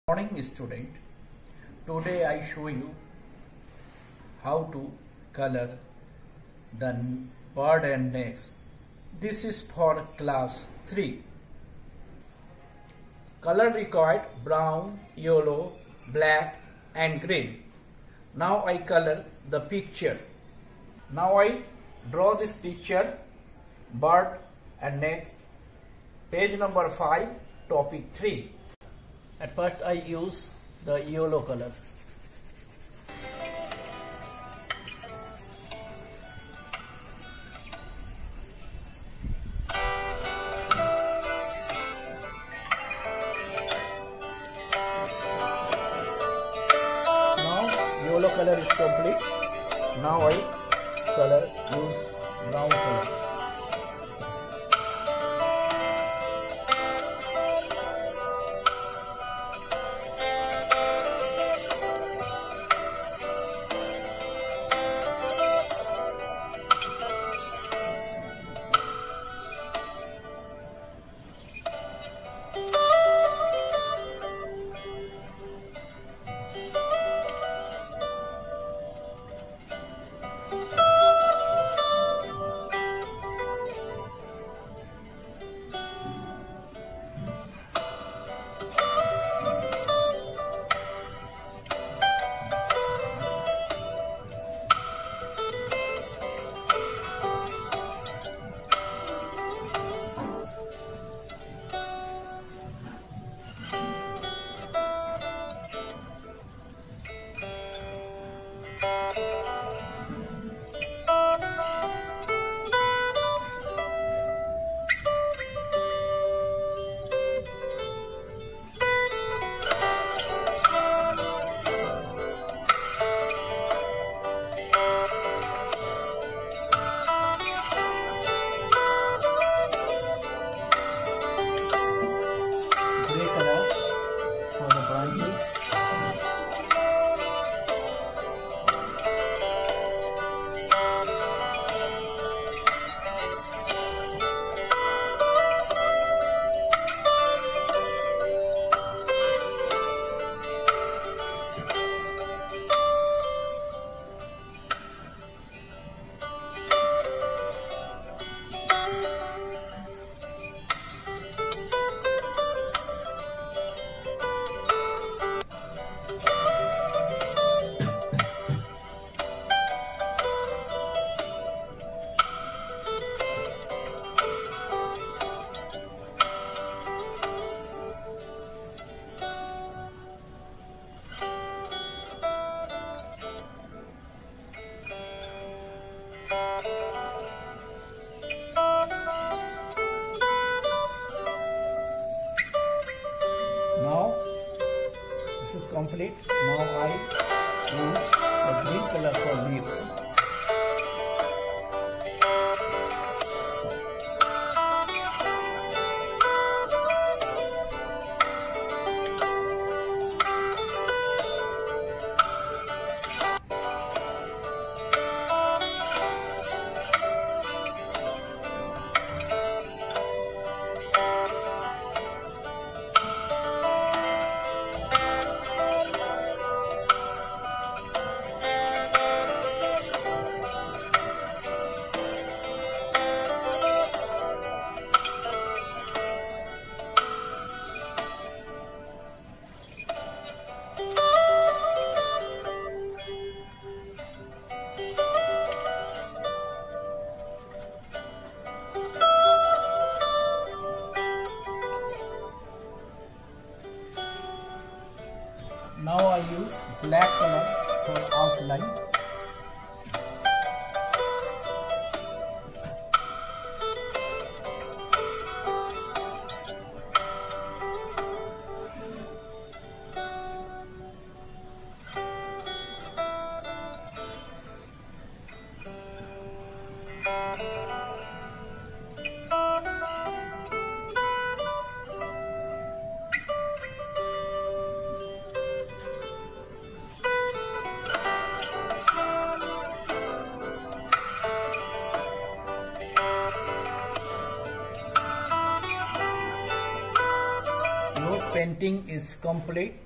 Morning student, today I show you how to color the bird and nest. This is for class 3. Color required brown, yellow, black and green. Now I color the picture. Now I draw this picture, bird and nest, page number 5, topic 3. At first I use the yellow color. Now yellow color is complete. Now I use brown color. Gray color for the branches. Now this is complete. Now I use the green color for leaves. Now I use black color for outline. Painting is complete.